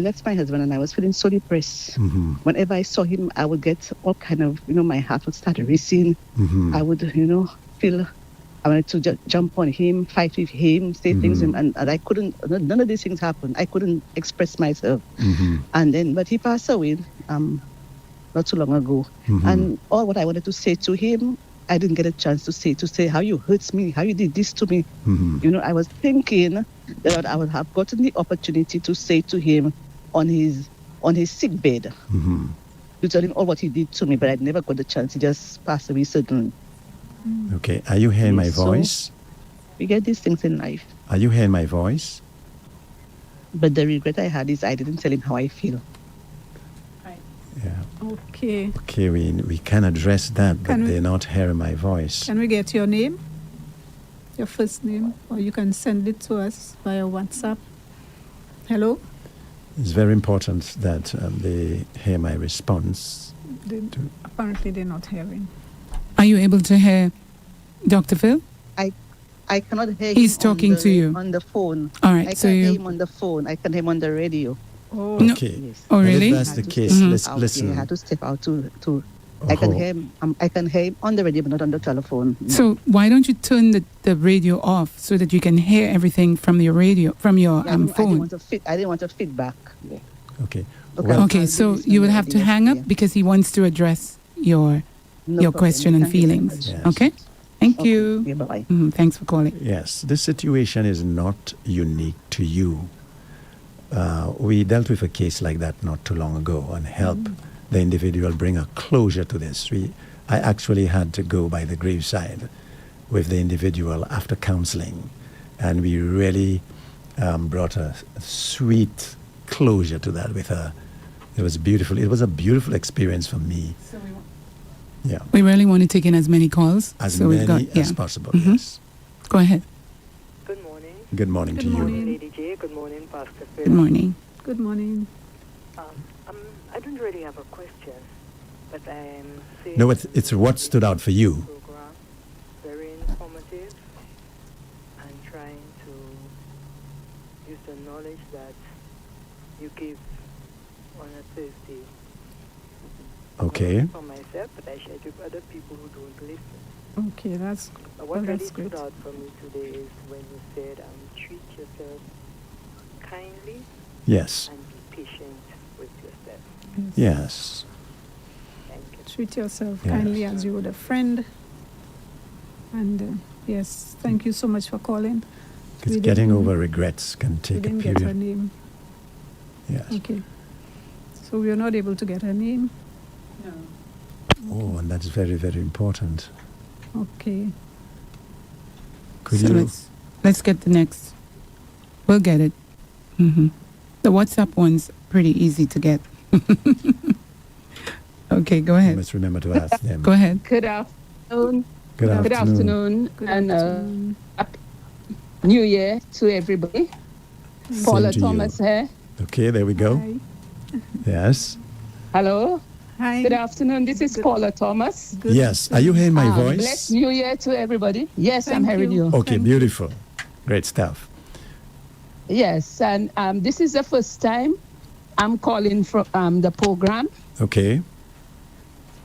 left my husband and I was feeling so depressed. Mm-hmm. Whenever I saw him, I would get all kind of, my heart would start racing. Mm-hmm. I would, feel I wanted to jump on him, fight with him, say things, and I couldn't. None of these things happened. I couldn't express myself. Mm-hmm. And then, but he passed away not too long ago. Mm-hmm. And all what I wanted to say to him, I didn't get a chance to say how you hurt me, how you did this to me. Mm-hmm. I was thinking that I would have gotten the opportunity to say to him on his sick bed, Mm-hmm. to tell him all what he did to me, but I never got the chance. He just passed away suddenly. Okay. Are you hearing my Yes, so- voice? We get these things in life. Are you hearing my voice? But the regret I had is I didn't tell him how I feel. Yeah. Okay. Okay, we can address that, but Can we- they're not hearing my voice. Can we get your name? Your first name? Or you can send it to us via WhatsApp. Hello? It's very important that they hear my response. Apparently they're not hearing. Are you able to hear Dr. Phil? I cannot hear him. He's talking on the, to you. on the phone. All I right. can't So hear you. him on the phone. I can hear him on the radio. Oh, No. Okay. Yes. Oh, Well, really? if that's I the had to case, step let's out. listen. Yeah, I had to step out to. I can Oh. hear him. I can hear him on the radio, but not on the telephone. So why don't you turn the radio off so that you can hear everything from your radio, from your Yeah, I didn't phone? want to feedback. Yeah. Okay. Okay. Well, Okay, I'll so do this you on would the have to radio, hang up yeah. because he wants to address your No problem. question and Thank you so feelings. much. Yes. Okay? Thank Okay. you. Yeah, bye-bye. Thanks for calling. Yes, this situation is not unique to you. We dealt with a case like that not too long ago and helped the individual bring a closure to this. I actually had to go by the graveside with the individual after counseling, and we really brought a sweet closure to that with her. It was beautiful. It was a beautiful experience for me. Yeah, We really want to take in as many calls. as so we've many got, as yeah. possible. Mhm. Yes. Go ahead. Good morning. Good morning Good to you. morning. Lady J. Good morning, Pastor Phil. Good morning. good morning. I don't really have a question, but I'm saying No, it's what stood out for you. program very informative and trying to use the knowledge that you give on a Thursday. Okay. Not for myself, but I share it with other people who don't listen. Okay, that's But well, what really that's stood great. out for me today is when you said, treat yourself kindly Yes. and be patient with yourself. Yes. Thank you. Treat yourself Yes. kindly as you would a friend. And yes, thank you so much for calling. Because We getting didn't- over regrets can We take a didn't get her period. name. Yes. Okay. So we are not able to get her name. Oh, and that's very, very important. Okay. Could so you? let's get the next. We'll get it. The WhatsApp one's pretty easy to get. Okay, go You ahead. must remember to ask them. Go ahead. Good afternoon. Good Good afternoon. afternoon. Good and afternoon. New Year to everybody. Paula to Thomas you. here. Okay, there we go. Hi. Yes. Hello. Hi. Good afternoon. This is Paula Thomas. Good Yes. Are you hearing my voice? Blessed New Year to everybody. Yes, I'm Thank hearing you. you. Okay, Thank beautiful. Great stuff. Yes, and this is the first time I'm calling from the program, Okay.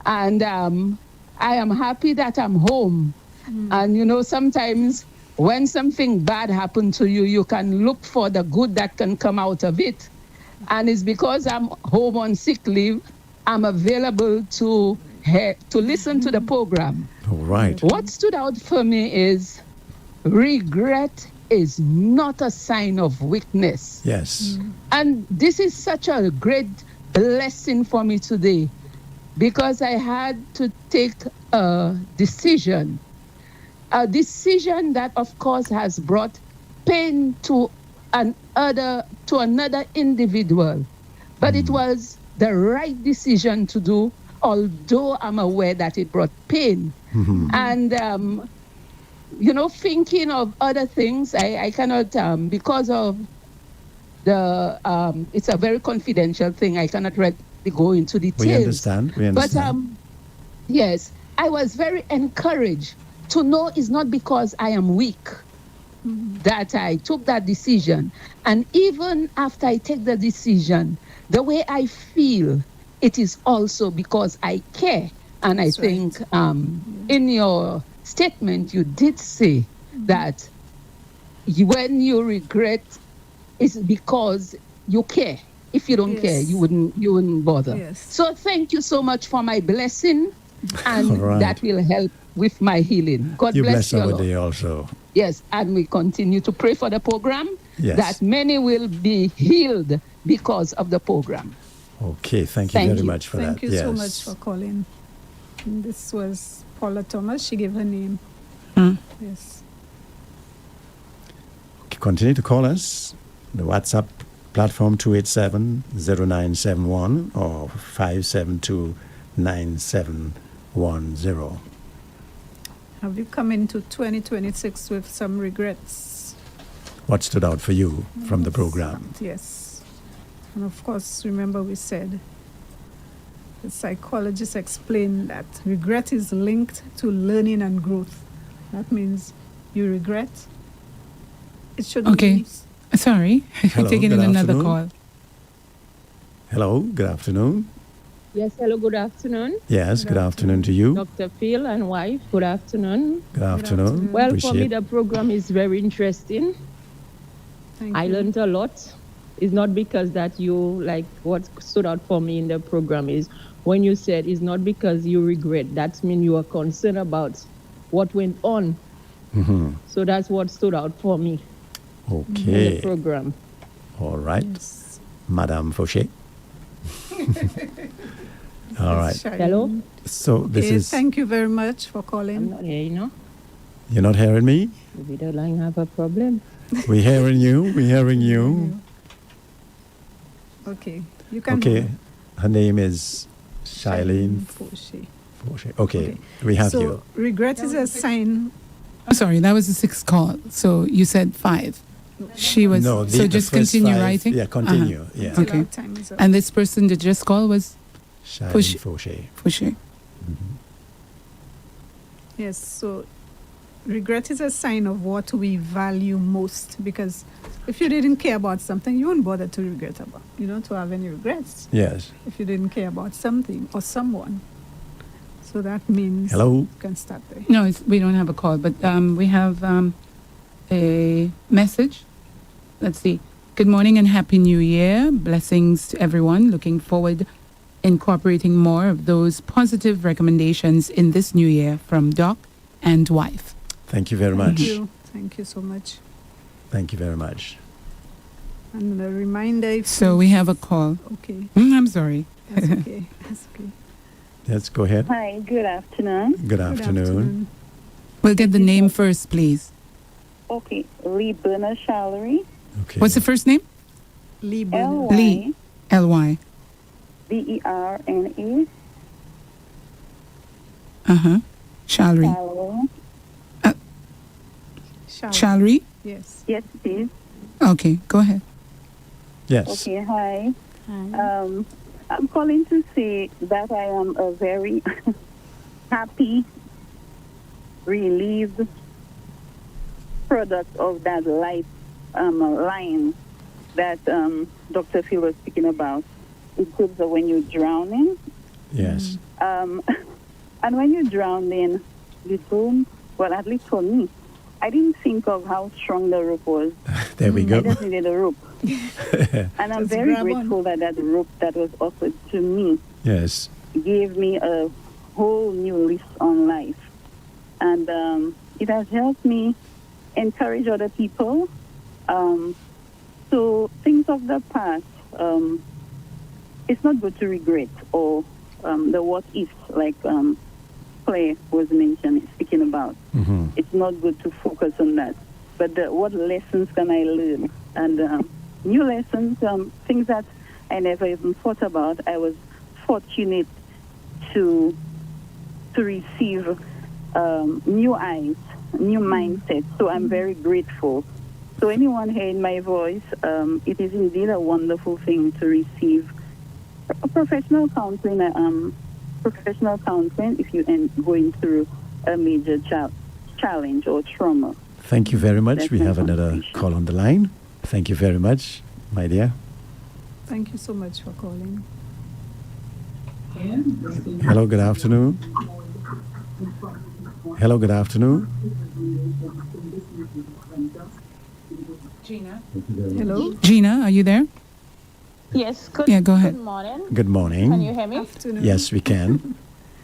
and I am happy that I'm home. And you know, sometimes when something bad happened to you, you can look for the good that can come out of it. And it's because I'm home on sick leave, I'm available to listen to the program. All right. What stood out for me is regret is not a sign of weakness. Yes. And this is such a great blessing for me today because I had to take a decision that, of course, has brought pain to another individual. But it was the right decision to do, although I'm aware that it brought pain. And, you know, thinking of other things, I cannot, because of it's a very confidential thing. I cannot really go into details. We understand. We understand. But, yes, I was very encouraged to know it's not because I am weak that I took that decision. And even after I take the decision, the way I feel, it is also because I care. And That's I think in your statement, you did say that when you regret, it's because you care. If you don't care, you wouldn't bother. Yes. So thank you so much for my blessing, and All right. that will help with my healing. God You bless bless you. somebody also. Yes, and we continue to pray for the program, Yes. that many will be healed because of the program. Okay, thank you Thank very you. much for Thank that. you Yes. so much for calling. And this was Paula Thomas. She gave her name. Yes. Continue to call us. The WhatsApp platform 287-0971 or 572-9710. Have you come into 2026 with some regrets? What stood out for you from the program? Yes. And of course, remember we said the psychologist explained that regret is linked to learning and growth. That means you regret. It shouldn't Okay. be. Sorry, Hello, taking in good another afternoon. call. Hello, good afternoon. Yes, hello, good afternoon. Yes, good afternoon to you. Dr. Phil and wife, good afternoon. Good afternoon. afternoon. Well, for me, Appreciate. the program is very interesting. Thank I you. learned a lot. It's not because that you, like, what stood out for me in the program is when you said it's not because you regret, that means you are concerned about what went on. So that's what stood out for me in the Okay. program. All right. Yes. Madame Fauché. All right. Shine. Hello? So this Okay, is, thank you very much for I'm calling. not here, you know. you're not hearing me? Maybe the line have a problem. We're hearing you. We're hearing you. Okay, you can. Okay. Her name is Shailene Fauché. Fauché. Okay. We have so you. regret is a sign. I'm sorry, that was the sixth call. So you said 5. She was. No, so the just first continue 5. writing. Yeah, continue. Yeah. Till Okay. our time is up. And this person that just called was Shailene Fauché. Fouché. Yes, so regret is a sign of what we value most, because if you didn't care about something, you wouldn't bother to regret about. You don't have any regrets Yes. if you didn't care about something or someone. So that means Hello. you can start there. No, we don't have a call, but we have a message. Let's see. Good morning and Happy New Year. Blessings to everyone. Looking forward incorporating more of those positive recommendations in this new year from Doc and wife. Thank you very Thank much. you. Thank you so much. Thank you very much. And a reminder if So we have a call. okay. I'm sorry. That's okay. That's okay. Let's go ahead. Hi, good afternoon. Good afternoon. We'll get the name first, please. Okay, Lee Berner Shallery. Okay. What's the first name? Lee Bernard. Lee. L-Y. Berna. Uh-huh. Shalry. Shallow. Shalry? Yes. Yes, please. Okay, go ahead. Yes. Okay, hi. Hi. I'm calling to say that I am a very happy, relieved product of that life line that Dr. Phil was speaking about. It says that when you're drowning, Yes. and when you're drowning, you don't, well, at least for me, I didn't think of how strong the rope was. There we I go. just needed a rope. And I'm Just very grab grateful that that rope that was offered to me Yes. gave me a whole new lease on life. And it has helped me encourage other people to think of the past. It's not good to regret or the what if, like Claire was speaking about. Mm-hmm. It's not good to focus on that. But what lessons can I learn? And new lessons, things that I never even thought about. I was fortunate to receive new eyes, new mindset. So I'm very grateful. So anyone hearing my voice, it is indeed a wonderful thing to receive a professional counseling. Professional counseling if you are going through a major challenge or trauma. Thank you very much. That's We my have another contribution. call on the line. Thank you very much, my dear. Thank you so much for calling. Hello, good afternoon. Hello, good afternoon. Gina? Hello. Gina, are you there? Yes, Yeah, go ahead. Good morning. Good morning. Can you hear me? Afternoon. Yes, we can.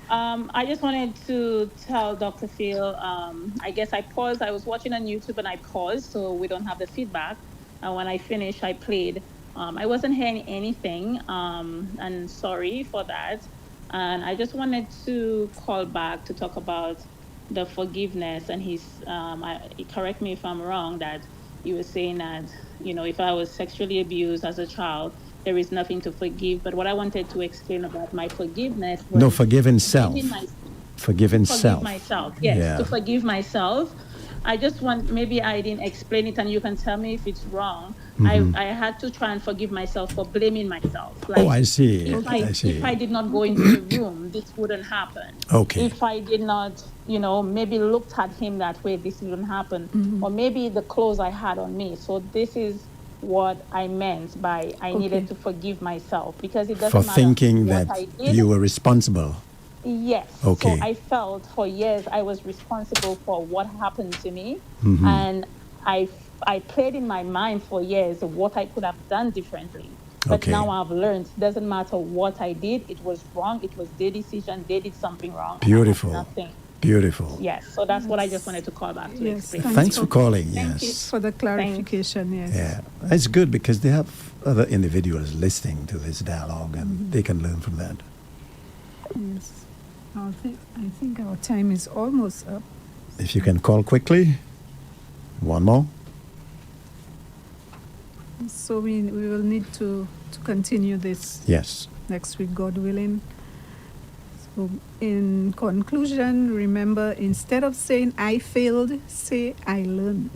I just wanted to tell Dr. Phil, I guess I paused. I was watching on YouTube and I paused so we don't have the feedback. And when I finished, I played. I wasn't hearing anything, and sorry for that. And I just wanted to call back to talk about the forgiveness. And correct me if I'm wrong, that you were saying that, if I was sexually abused as a child, there is nothing to forgive. But what I wanted to explain about my forgiveness was No, forgiving self. forgive Forgiving self. myself. Yes, Yeah. to forgive myself. I just want, maybe I didn't explain it and you can tell me if it's wrong. Mhm. I had to try and forgive myself for blaming myself. Oh, I see. If I see. if I did not go into the room, this wouldn't happen. Okay. If I did not, maybe looked at him that way, this wouldn't happen. Or maybe the clothes I had on me. So this is what I meant by I needed to forgive myself, because it doesn't For matter thinking what that I did. you were responsible. Yes. Okay. So I felt for years I was responsible for what happened to me. Mhm. And I played in my mind for years of what I could have done differently. But Okay. now I've learned, it doesn't matter what I did, it was wrong, it was their decision, they did something wrong. and I had Beautiful. nothing. Beautiful. Yes. So that's what I just wanted to call back to Yes, explain. Thanks for calling. Thank you. Yes. For the clarification, yes. Yeah. It's good because they have other individuals listening to this dialogue and they can learn from that. Yes. I think our time is almost up. If you can call quickly. One more. So we will need to continue this Yes. next week, God willing. So in conclusion, remember, instead of saying I failed, say I learned.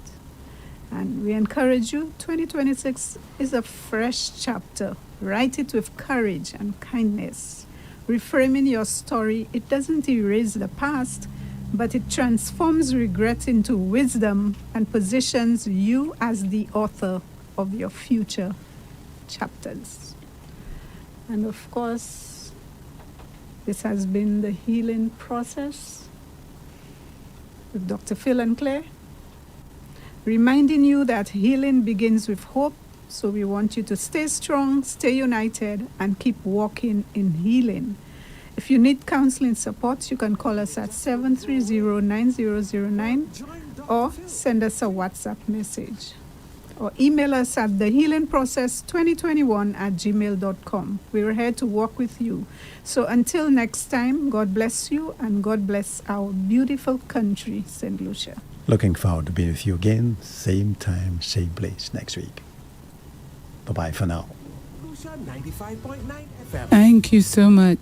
And we encourage you, 2026 is a fresh chapter. Write it with courage and kindness. Reframing your story, it doesn't erase the past, but it transforms regret into wisdom and positions you as the author of your future chapters. And of course, this has been the healing process with Dr. Phil and Claire, reminding you that healing begins with hope. So we want you to stay strong, stay united, and keep walking in healing. If you need counseling support, you can call us at 730-9009 or send us a WhatsApp message. Or email us at thehealingprocess2021@gmail.com. We're here to work with you. So until next time, God bless you and God bless our beautiful country, St. Lucia. Looking forward to being with you again, same time, same place next week. Bye-bye for now. Lucia 95.9 FM. Thank you so much.